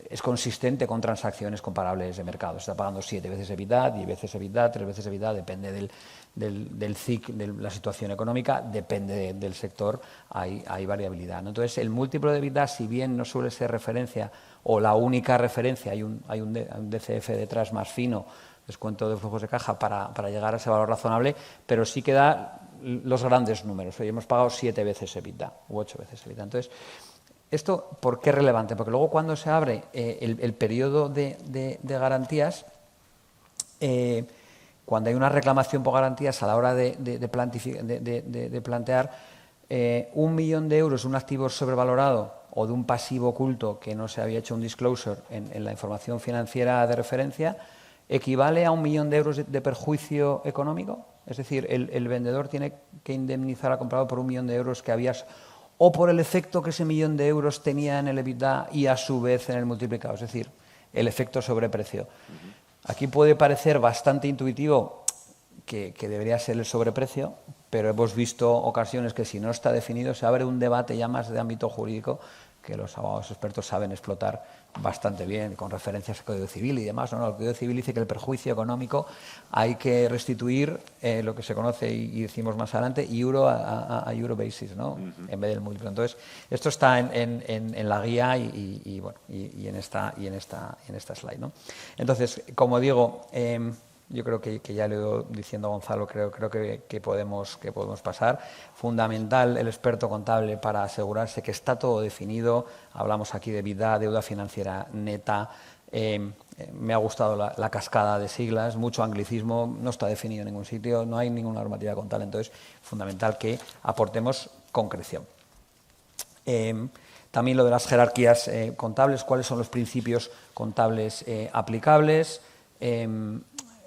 es consistente con transacciones comparables de mercado. Está pagando 7 veces EBITDA, 10 veces EBITDA, 3 veces EBITDA, depende del CIC, de la situación económica, depende del sector, hay variabilidad, ¿no? Entonces, el múltiplo de EBITDA, si bien no suele ser referencia o la única referencia, hay un DCF detrás más fino, descuento de flujos de caja, para llegar a ese valor razonable, pero sí que da los grandes números. Hoy hemos pagado 7 veces EBITDA u 8 veces EBITDA. Entonces, ¿esto por qué es relevante? Porque luego, cuando se abre el periodo de garantías, cuando hay una reclamación por garantías a la hora de plantear 1 millón de euros de un activo sobrevalorado o de un pasivo oculto que no se había hecho un disclosure en la información financiera de referencia, ¿equivale a 1 millón de euros de perjuicio económico? Es decir, el vendedor tiene que indemnizar al comprador por 1 millón de euros que habías, o por el efecto que ese 1 millón de euros tenía en el EBITDA y a su vez en el multiplicado, es decir, el efecto sobreprecio. Aquí puede parecer bastante intuitivo que debería ser el sobreprecio, pero hemos visto ocasiones que, si no está definido, se abre un debate ya más de ámbito jurídico que los abogados expertos saben explotar bastante bien, con referencias al Código Civil y demás. El Código Civil dice que el perjuicio económico hay que restituir lo que se conoce, y decimos más adelante, euro a euro basis, ¿no? En vez del múltiplo. Entonces, esto está en la guía y en esta slide, ¿no? Entonces, como digo, yo creo que ya le he ido diciendo a Gonzalo, creo que podemos pasar. Fundamental el experto contable para asegurarse que está todo definido. Hablamos aquí de EBITDA, deuda financiera neta. Me ha gustado la cascada de siglas, mucho anglicismo, no está definido en ningún sitio, no hay ninguna normativa contable. Entonces, fundamental que aportemos concreción. También lo de las jerarquías contables, cuáles son los principios contables aplicables.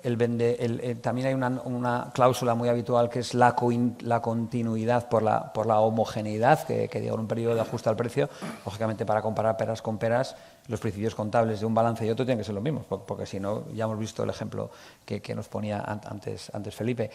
También hay una cláusula muy habitual, que es la continuidad por la homogeneidad, que diga, en un periodo de ajuste al precio. Lógicamente, para comparar peras con peras, los principios contables de un balance y otro tienen que ser los mismos, porque si no, ya hemos visto el ejemplo que nos ponía antes Felipe.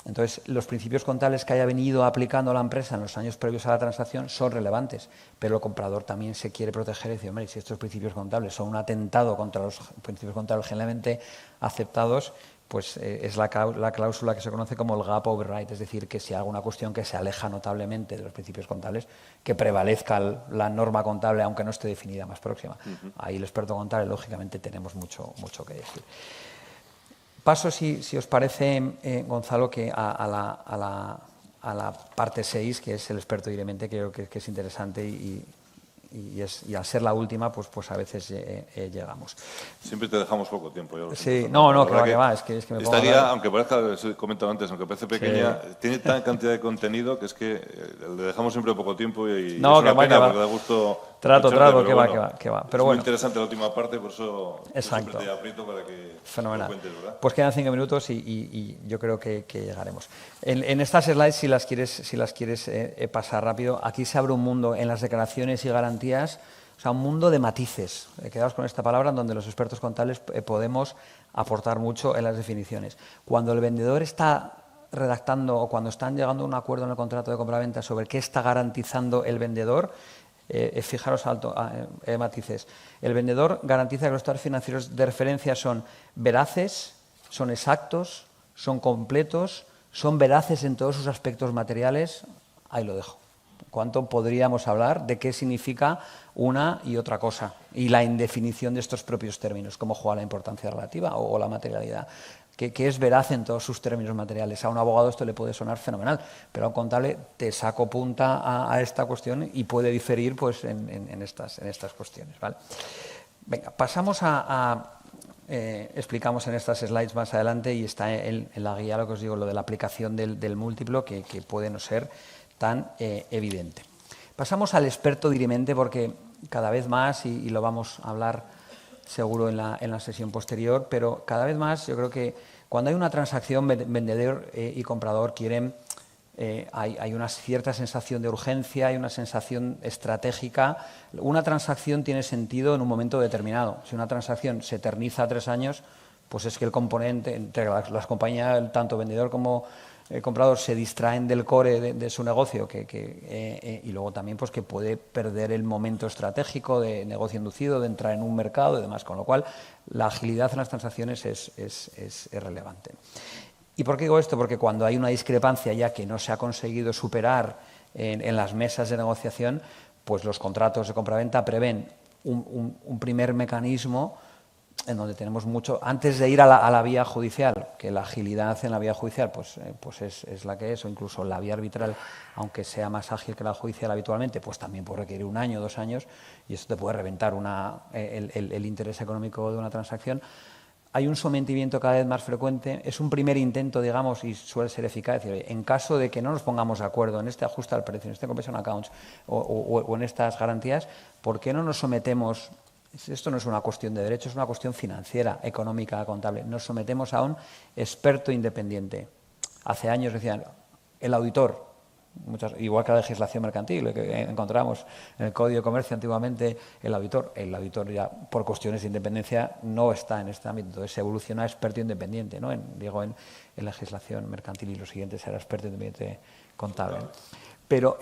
Entonces, los principios contables que haya venido aplicando la empresa en los años previos a la transacción son relevantes, pero el comprador también se quiere proteger y decir, hombre, si estos principios contables son un atentado contra los principios contables generalmente aceptados, pues es la cláusula que se conoce como el gap override, es decir, que si hay alguna cuestión que se aleja notablemente de los principios contables, que prevalezca la norma contable, aunque no esté definida más próxima. Ahí el experto contable, lógicamente, tenemos mucho que decir. Paso, si os parece, Gonzalo, que a la parte 6, que es el experto directamente, creo que es interesante y al ser la última, pues a veces llegamos. Siempre te dejamos poco tiempo. Sí, no, que va, es que me pongo estaría, aunque parezca, os he comentado antes, aunque parece pequeña, tiene tan cantidad de contenido que es que le dejamos siempre poco tiempo y no, es una pena, porque da gusto. Trato, que va. Pero es muy interesante la última parte, por eso siempre te aprieto para que fenomenal. lo cuentes, ¿verdad? Pues quedan 5 minutos y yo creo que llegaremos. En estas slides, si las quieres pasar rápido, aquí se abre un mundo en las declaraciones y garantías, o sea, un mundo de matices. Quedaos con esta palabra, en donde los expertos contables podemos aportar mucho en las definiciones. Cuando el vendedor está redactando, o cuando están llegando a un acuerdo en el contrato de compraventa sobre qué está garantizando el vendedor, fijaros matices. El vendedor garantiza que los estados financieros de referencia son veraces, son exactos, son completos, son veraces en todos sus aspectos materiales. Ahí lo dejo. ¿Cuánto podríamos hablar de qué significa una y otra cosa? Y la indefinición de estos propios términos, cómo juega la importancia relativa o la materialidad. Que es veraz en todos sus términos materiales. A un abogado esto le puede sonar fenomenal, pero a un contable te saco punta a esta cuestión y puede diferir pues, en estas cuestiones. ¿Vale? Venga, pasamos explicamos en estas slides más adelante y está en la guía lo que os digo, lo de la aplicación del múltiplo que puede no ser tan evidente. Pasamos al experto dirimente porque cada vez más, y lo vamos a hablar seguro en la sesión posterior, pero cada vez más yo creo que cuando hay una transacción, vendedor y comprador quieren, hay una cierta sensación de urgencia, hay una sensación estratégica. Una transacción tiene sentido en un momento determinado. Si una transacción se eterniza 3 años, pues es que el componente entre las compañías, tanto vendedor como comprador, se distraen del core de su negocio y luego también pues que puede perder el momento estratégico de negocio inducido, de entrar en un mercado y demás, con lo cual la agilidad en las transacciones es relevante. ¿Y por qué digo esto? Porque cuando hay una discrepancia ya que no se ha conseguido superar en las mesas de negociación, pues los contratos de compraventa prevén un primer mecanismo en donde tenemos mucho, antes de ir a la vía judicial, que la agilidad en la vía judicial pues es la que es, o incluso la vía arbitral, aunque sea más ágil que la judicial habitualmente, pues también puede requerir 1 año, 2 años, y eso te puede reventar el interés económico de una transacción. Hay un sometimiento cada vez más frecuente, es un primer intento, digamos, y suele ser eficaz. Es decir, en caso de que no nos pongamos de acuerdo en este ajuste al precio, en este conversion accounts o en estas garantías, ¿por qué no nos sometemos? Esto no es una cuestión de derecho, es una cuestión financiera, económica, contable. Nos sometemos a un experto independiente. Hace años decían, el auditor, igual que la legislación mercantil que encontramos en el Código de Comercio antiguamente, el auditor ya por cuestiones de independencia no está en este ámbito, entonces se evoluciona a experto independiente, ¿no? En legislación mercantil y lo siguiente será experto independiente contable. Pero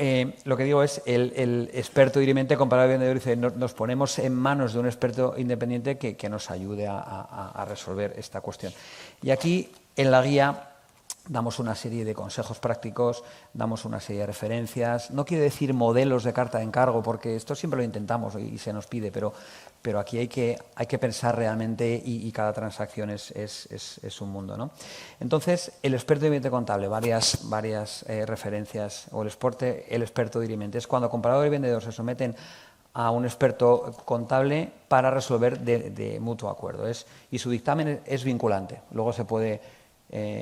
lo que digo es, el experto dirimente comparado al vendedor dice, nos ponemos en manos de un experto independiente que nos ayude a resolver esta cuestión. Y aquí, en la guía, damos una serie de consejos prácticos, damos una serie de referencias. No quiere decir modelos de carta de encargo, porque esto siempre lo intentamos y se nos pide, pero aquí hay que pensar realmente y cada transacción es un mundo, ¿no? Entonces, el experto dirimente contable, varias referencias, o el experto dirimente, es cuando comprador y vendedor se someten a un experto contable para resolver de mutuo acuerdo. Y su dictamen es vinculante. Luego se puede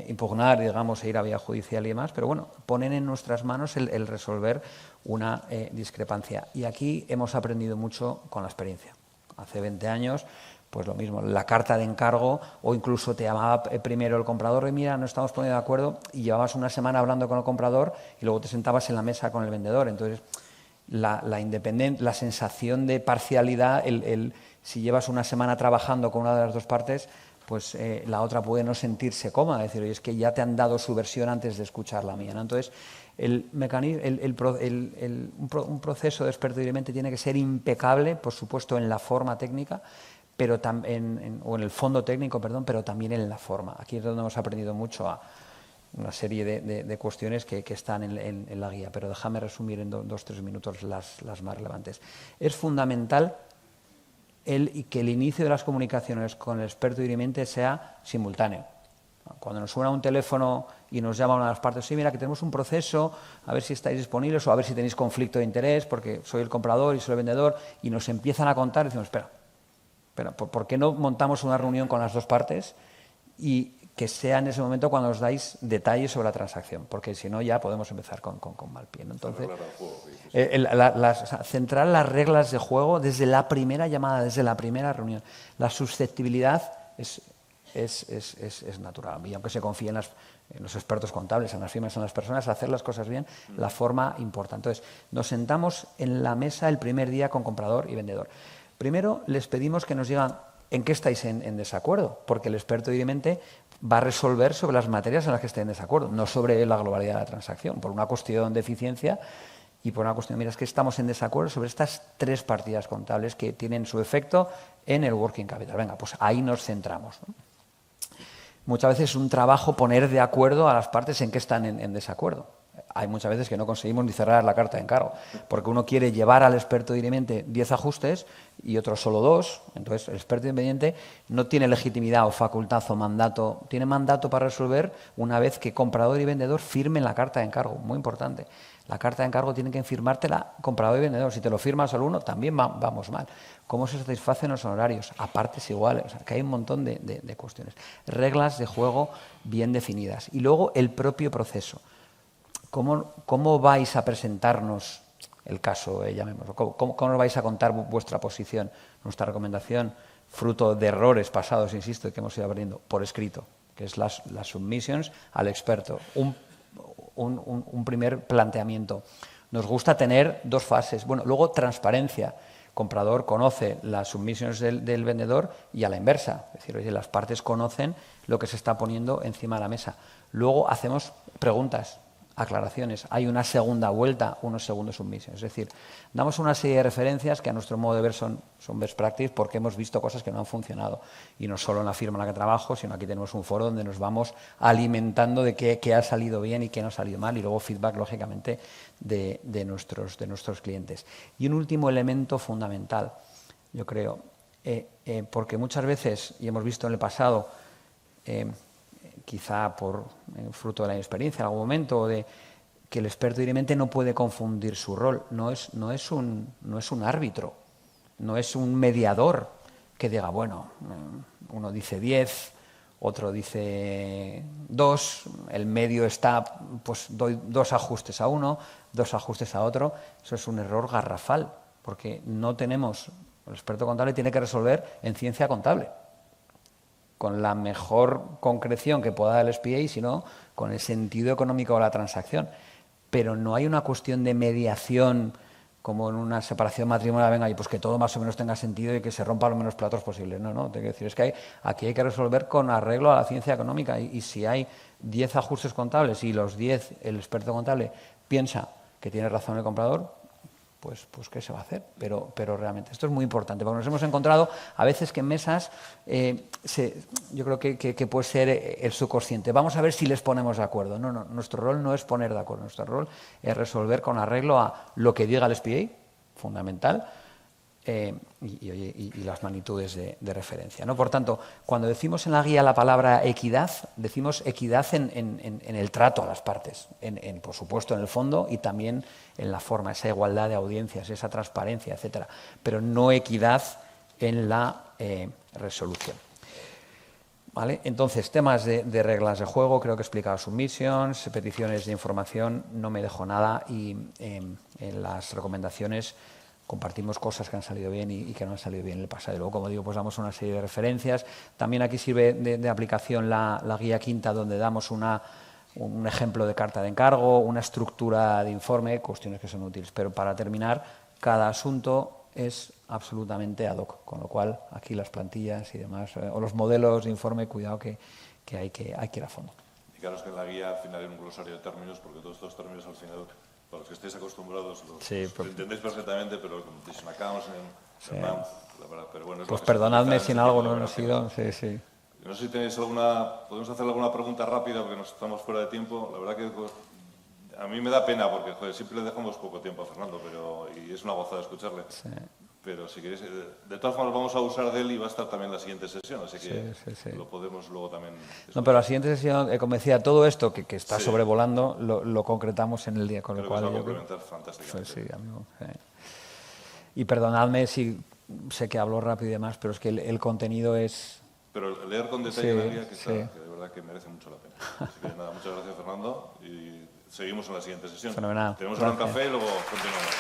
impugnar, digamos, e ir a vía judicial y demás, pero bueno, ponen en nuestras manos el resolver una discrepancia. Y aquí hemos aprendido mucho con la experiencia. Hace 20 años, pues lo mismo, la carta de encargo, o incluso te llamaba primero el comprador y mira, no estamos poniendo de acuerdo, y llevabas una semana hablando con el comprador y luego te sentabas en la mesa con el vendedor. Entonces, la sensación de parcialidad, si llevas una semana trabajando con una de las dos partes, pues la otra puede no sentirse cómoda, decir, oye, es que ya te han dado su versión antes de escuchar la mía, ¿no? Entonces, un proceso de experto dirimente tiene que ser impecable, por supuesto, en la forma técnica, pero o en el fondo técnico, perdón, pero también en la forma. Aquí es donde hemos aprendido mucho a una serie de cuestiones que están en la guía, pero déjame resumir en 2-3 minutos las más relevantes. Es fundamental que el inicio de las comunicaciones con el experto dirimente sea simultáneo. Cuando nos suena un teléfono y nos llama una de las partes, sí, mira, que tenemos un proceso, a ver si estáis disponibles o a ver si tenéis conflicto de interés, porque soy el comprador y soy el vendedor, y nos empiezan a contar, y decimos, espera, ¿por qué no montamos una reunión con las dos partes y que sea en ese momento cuando os dais detalles sobre la transacción? Porque si no, ya podemos empezar con mal pie, ¿no? Entonces, centrar las reglas de juego desde la primera llamada, desde la primera reunión. La susceptibilidad es natural. Y aunque se confíe en los expertos contables, en las firmas, en las personas, hacer las cosas bien, la forma importa. Entonces, nos sentamos en la mesa el primer día con comprador y vendedor. Primero, les pedimos que nos digan en qué estáis en desacuerdo, porque el experto dirimente va a resolver sobre las materias en las que esté en desacuerdo, no sobre la globalidad de la transacción, por una cuestión de eficiencia y por una cuestión, mira, es que estamos en desacuerdo sobre estas 3 partidas contables que tienen su efecto en el working capital. Venga, pues ahí nos centramos, ¿no? Muchas veces es un trabajo poner de acuerdo a las partes en que están en desacuerdo. hay muchas veces que no conseguimos ni cerrar la carta de encargo, porque uno quiere llevar al experto independiente 10 ajustes y otro solo 2. Entonces, el experto independiente no tiene legitimidad o facultad o mandato, tiene mandato para resolver una vez que comprador y vendedor firmen la carta de encargo. Muy importante. La carta de encargo tiene que firmártela comprador y vendedor. Si te lo firma solo uno, también vamos mal. ¿Cómo se satisfacen los honorarios? A partes iguales. O sea, que hay un montón de cuestiones. Reglas de juego bien definidas. Y luego el propio proceso. ¿Cómo vais a presentarnos el caso, llamémoslo? ¿Cómo nos vais a contar vuestra posición? Nuestra recomendación, fruto de errores pasados, insisto, que hemos ido aprendiendo, por escrito, que es las submissions al experto. Un primer planteamiento. Nos gusta tener 2 fases. Bueno, luego transparencia. Comprador conoce las submissions del vendedor y a la inversa. Es decir, oye, las partes conocen lo que se está poniendo encima de la mesa. Luego hacemos preguntas, aclaraciones. Hay una segunda vuelta, unos segundos submissions. Es decir, damos una serie de referencias que a nuestro modo de ver son best practice porque hemos visto cosas que no han funcionado. Y no solo en la firma en la que trabajo, sino aquí tenemos un foro donde nos vamos alimentando de qué ha salido bien y qué no ha salido mal y luego feedback, lógicamente, de nuestros clientes. Y un último elemento fundamental, yo creo, porque muchas veces, y hemos visto en el pasado, quizá por fruto de la experiencia en algún momento, de que el experto directamente no puede confundir su rol. No es un árbitro, no es un mediador que diga, bueno, uno dice 10, otro dice 2, el medio está, pues doy 2 ajustes a uno, 2 ajustes a otro. Eso es un error garrafal, porque no tenemos, el experto contable tiene que resolver en ciencia contable, con la mejor concreción que pueda dar el SPA, sino con el sentido económico de la transacción. Pero no hay una cuestión de mediación como en una separación matrimonial, venga, y pues que todo más o menos tenga sentido y que se rompa lo menos platos posible. No, tengo que decir, es que aquí hay que resolver con arreglo a la ciencia económica y si hay 10 ajustes contables y los 10 el experto contable piensa que tiene razón el comprador, pues ¿qué se va a hacer? Pero realmente esto es muy importante, porque nos hemos encontrado a veces que en mesas, yo creo que puede ser el subconsciente. Vamos a ver si les ponemos de acuerdo. No, nuestro rol no es poner de acuerdo, nuestro rol es resolver con arreglo a lo que diga el SPA, fundamental, y las magnitudes de referencia, ¿no? Por tanto, cuando decimos en la guía la palabra equidad, decimos equidad en el trato a las partes, por supuesto en el fondo y también en la forma, esa igualdad de audiencias, esa transparencia, etcétera, pero no equidad en la resolución. ¿Vale? Entonces, temas de reglas de juego, creo que he explicado submissions, peticiones de información, no me dejo nada y en las recomendaciones compartimos cosas que han salido bien y que no han salido bien en el pasado. Y luego, como digo, pues damos una serie de referencias. También aquí sirve de aplicación la guía quinta, donde damos un ejemplo de carta de encargo, una estructura de informe, cuestiones que son útiles. Pero para terminar, cada asunto es absolutamente ad hoc, con lo cual aquí las plantillas y demás, o los modelos de informe, cuidado que hay que ir a fondo. Y claro, es que en la guía al final hay un glosario de términos, porque todos estos términos al final, para los que estéis acostumbrados, los entendéis perfectamente, pero como te acabamos en el MAM, la verdad, pero bueno, pues perdonadme si en algo no hemos sido, sí. No sé si tenéis podemos hacer alguna pregunta rápida, porque nos estamos fuera de tiempo. La verdad que a mí me da pena, porque joder, siempre le dejamos poco tiempo a Fernando, y es una gozada escucharle. Sí. Pero si queréis, de todas formas vamos a usar de él y va a estar también la siguiente sesión, así que lo podemos luego también discutir. No, pero la siguiente sesión, como decía, todo esto que está sobrevolando lo concretamos en el día, con lo cual os va a complementar fantásticamente. Sí, amigo. Y perdonadme si sé que hablo rápido y demás, pero es que el contenido es... Pero leer con detalle la guía, que de verdad que merece mucho la pena. Así que nada, muchas gracias, Fernando, y seguimos en la siguiente sesión. Fenomenal. Tenemos ahora un café y luego continuamos.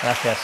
Gracias.